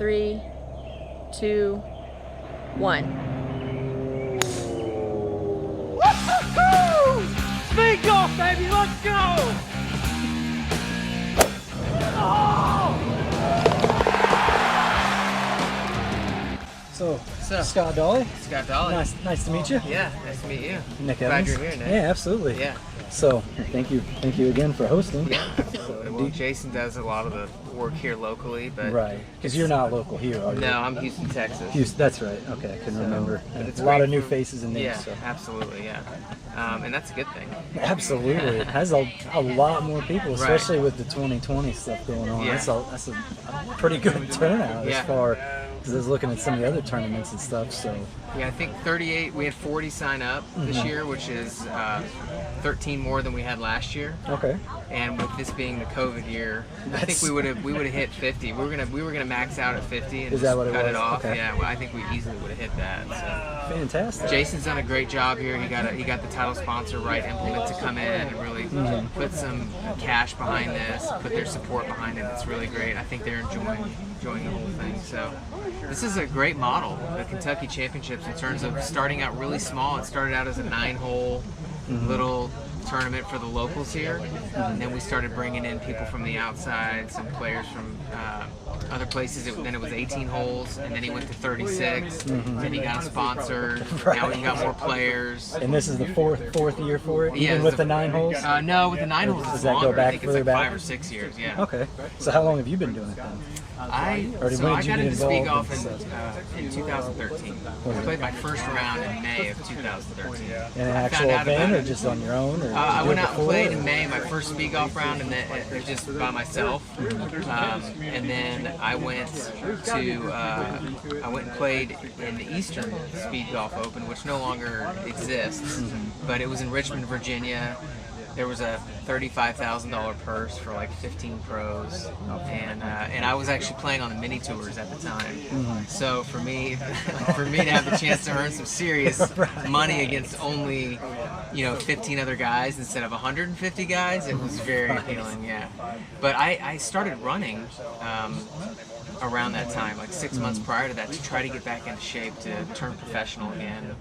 3, 2, 1. Speedgolf, baby, let's go! Oh! So, Scott Dawley. Scott Dawley. Nice to meet you. Yeah, nice to meet you. Nick Glad Evans. you're here, Nick. Yeah, absolutely. Yeah. So, thank you again for hosting. Yeah, absolutely. Well, Jason does a lot of the work here locally, but right, because you're not local here, are you? No, I'm Houston, Texas. Houston, that's right. Okay, I can remember. But it's a lot great of new for- faces and names. Yeah, So. absolutely, yeah. And that's a good thing. Absolutely, it has a lot more people, especially with the 2020 stuff going on. Yeah. That's a pretty good turnout Yeah. as far as I was looking at some of the other tournaments and stuff. So. Yeah, I think 38. We had 40 sign up this year, which is 13 more than we had last year. Okay. And with this being the COVID year, I think we would have hit 50. We were gonna max out at 50 and Is that what it cut was? it off. Okay. Yeah, well, I think we easily would have hit that. So. Fantastic. Jason's done a great job here. He got the title sponsor Right Implement to come in and really put some cash behind this, put their support behind it. It's really great. I think they're enjoying the whole thing. So this is a great model, the Kentucky Championships, in terms of starting out really small. It started out as a 9-hole little tournament for the locals here, and then we started bringing in people from the outside, some players from other places. Then it was 18 holes, and then he went to 36. Then he got a sponsor. Now we got more players. And this is the fourth year for it, Yeah, even with the 9 holes. No, with the 9 holes Does it's that go longer. back I think it's further like back? 5 or 6 years. Yeah. Okay. So how long have you been doing it then? I Or when got did you into get Speedgolf involved in 2013. I played my first round in May of 2013. In an I actual found out event about or it. just on your own? Or I did you went do it out and before, played or- in May, my first Speedgolf round, and then it was just by myself. And then I went and played in the Eastern Speedgolf Open, which no longer exists, but it was in Richmond, Virginia. There was a $35,000 purse for like 15 pros, and I was actually playing on the mini tours at the time. So for me to have the chance to earn some serious money against only 15 other guys instead of 150 guys, it was very appealing. Yeah, but I started running around that time, like 6 months prior to that, to try to get back into shape to turn professional again.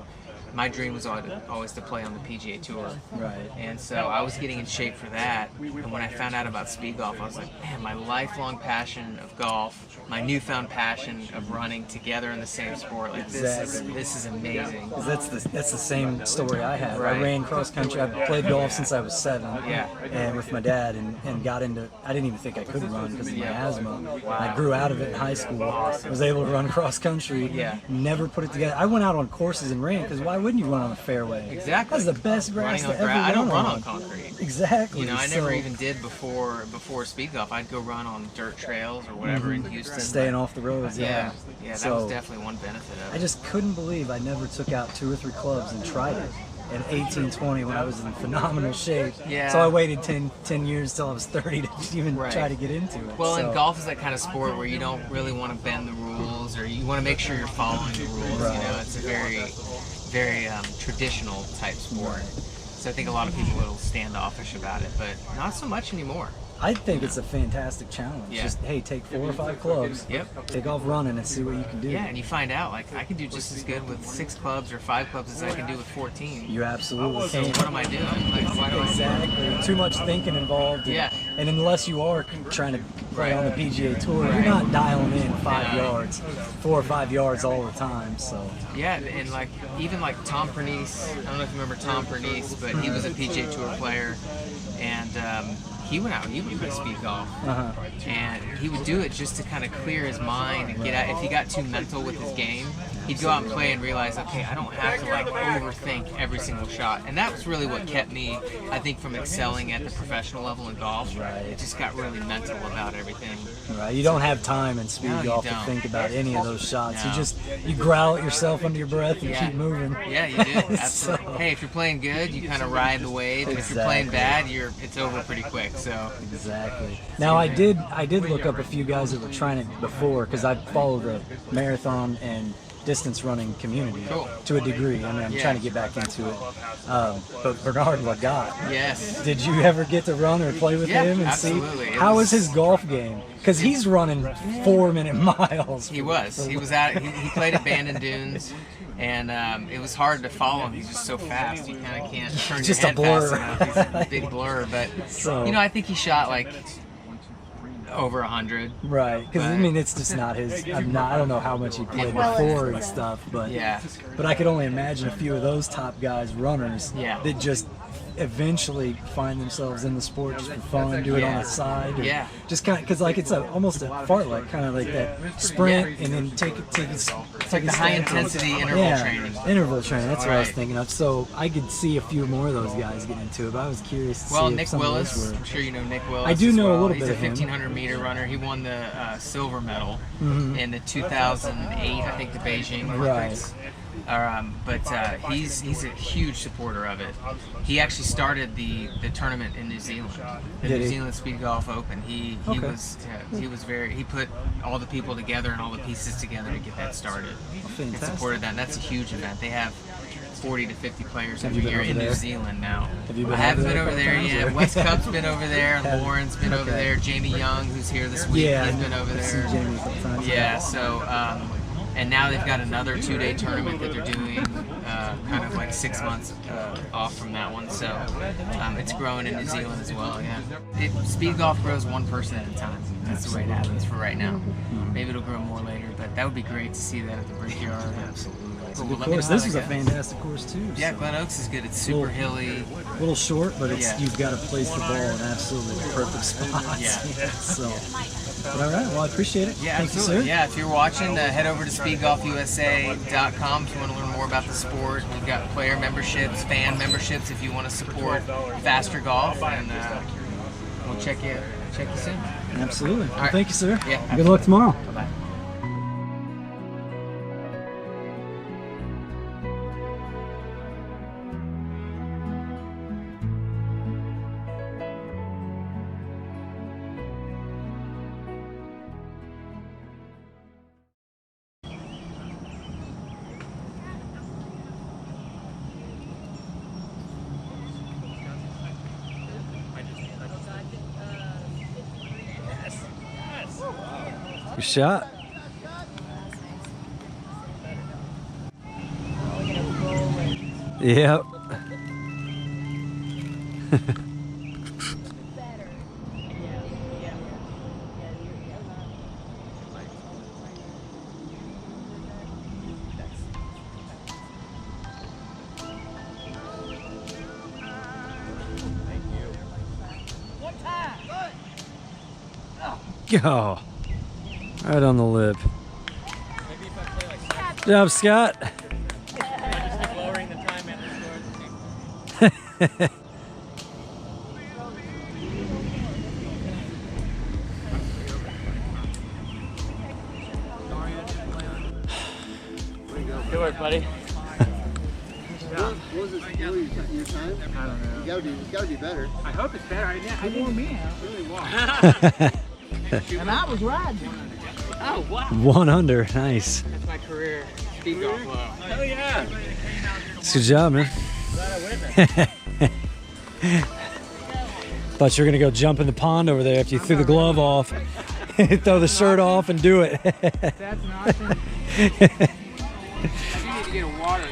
My dream was always to play on the PGA Tour. Right. And so I was getting in shape for that. And when I found out about Speedgolf, I was like, man, my lifelong passion of golf, my newfound passion of running together in the same sport, like this is amazing. 'Cause that's the same story I had. Right. I ran cross country. I played golf since I was 7. Yeah. And with my dad, and got into. I didn't even think I could run because of my asthma. Wow. I grew out of it in high school. Awesome. Was able to run cross country. Yeah. Never put it together. I went out on courses and ran because why wouldn't you run on a fairway? Exactly. That's the best grass Running on to ever grass. I don't run on on concrete. Exactly. I never So, even did before Speedgolf. I'd go run on dirt trails or whatever in Houston. staying off the roads. Yeah, that So, was definitely one benefit of it. I just couldn't believe I never took out 2 or 3 clubs and tried it at 18, 20 when I was in phenomenal shape. Yeah. So I waited 10 years till I was 30 to even Right. try to get into it. Well, so, and golf is that kind of sport where you don't really want to bend the rules, or you want to make sure you're following the rules. Right. It's a very traditional type sport. So I think a lot of people are a little standoffish about it, but not so much anymore. I think it's a fantastic challenge. Yeah. Just, hey, take 4 or 5 clubs, Yep. take off running and see what you can do. Yeah, and you find out, like, I can do just as good with 6 clubs or 5 clubs as I can do with 14. You absolutely So can. what am I doing? Like, why do I Exactly. Too much thinking involved. Yeah. And unless you are trying to play Right. on the PGA Tour, Right. you're not dialing in 5 No. yards, 4 or 5 yards all the time. So. Yeah, and like even like Tom Pernice, I don't know if you remember Tom Pernice, but he was a PGA Tour player, and he went out and he would play speed golf, and he would do it just to kind of clear his mind and get out. If he got too mental with his game, he'd go out and play and realize, okay, I don't have to like overthink every single shot. And that was really what kept me, I think, from excelling at the professional level in golf. Right. It just got really mental about everything. Right, you don't have time in speed No, you golf to don't. think about any of those shots. No. You growl at yourself under your breath and Yeah. keep moving. Yeah, you do. Absolutely. So- Hey, if you're playing good, you kind of ride the wave. And if you're playing bad, it's over pretty quick. So Exactly. Now I did look up a few guys that were trying it before because I follow the marathon and distance running community Cool. to a degree. I mean, I'm Yeah. trying to get back into it. But Bernard Lagat, yes. did you ever get to run or play with Yeah, him and absolutely. see It how was- is his golf game? because he's running 4-minute miles. He was out. He played at Bandon Dunes, and it was hard to follow him. He's just so fast. You kind of can't turn Just your a head blur. fast enough. He's a big blur. But So- you know, I think he shot like over 100. Right, because I But- mean it's just not his. I don't know how much he played Well, before it's- and stuff, but Yeah. But I could only imagine a few of those top guys, runners, Yeah. that just eventually find themselves in the sport just for fun, do it on Yeah. the side, or Yeah. just kind of because like it's almost a fartlek, kind of like that sprint, and then take it. It's like the high intensity interval training. Interval training. That's what I was Right. thinking of. So I could see a few more of those guys get into it, but I was curious to Well, see if Nick some Willis, of those were. I'm sure you know Nick Willis. I do as know a well. little He's bit of him. He's a 1500 meter runner. He won the silver medal Mm-hmm. in the 2008, I think, the Beijing Olympics. But he's a huge supporter of it. He actually started the tournament in New Zealand, the Did New he? Zealand Speedgolf Open. He Okay. was he put all the people together and all the pieces together to get that started. And Fantastic. supported that. And that's a huge event. They have 40 to 50 players Have every you been year over in there? New Zealand now. Have you been I haven't over been there a over couple there times, yet. or- West Cup's been over there, and Have- Lauren's been over okay. there. Jamie Young, who's here this week, Yeah, has been over I've seen there. Jamie a couple times. Yeah, so and now they've got another 2-day tournament that they're doing, kind of like 6 months off from that one. So it's growing in New Zealand as well. Yeah, speed golf grows one person at a time. That's the way it happens for right now. Maybe it'll grow more later, but that would be great to see that at the Brickyard. Absolutely. Cool. Good Let me course. know This how was a that goes. fantastic course too. Yeah, so. Glen Oaks is good. It's super Cool. hilly. A little short, but it's Yeah. you've got to place the ball in absolutely the perfect spots. Yeah. So, but all right. Well, I appreciate it. Yeah, Thank absolutely. you, sir. Yeah, if you're watching, head over to speedgolfusa.com if you want to learn more about the sport. We've got player memberships, fan memberships if you want to support faster golf, and we'll check you soon. Absolutely. Well, right. thank you, sir. Yeah, Good luck tomorrow. Bye-bye. Good shot. Yep. Go. Right on the lip. Good job, Scott. Lowering the time at the score. Good work, buddy. What was it? What was your time? I don't know. It's gotta be better. I hope it's better. I wore me out. Really was. And I was riding. Oh, wow. 1 under. Nice. That's my career speed golf low. Hell yeah. Good job, man. Thought you were gonna go jump in the pond over there after you threw the glove off. Throw the shirt off and do it. That's an option. You need to get a water.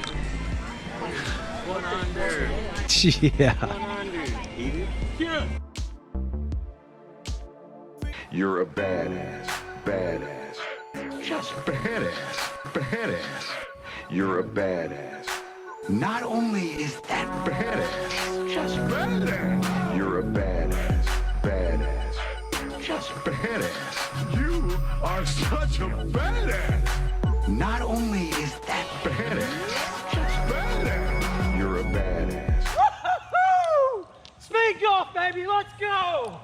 1 under. Yeah. 1 under. Yeah. You're a badass, badass, just badass, badass. You're a badass. Not only is that badass, just badass. You're a badass, badass, just badass. You are such a badass. Not only is that badass, just badass. You're a badass. Woohoo! Speed golf, baby, let's go!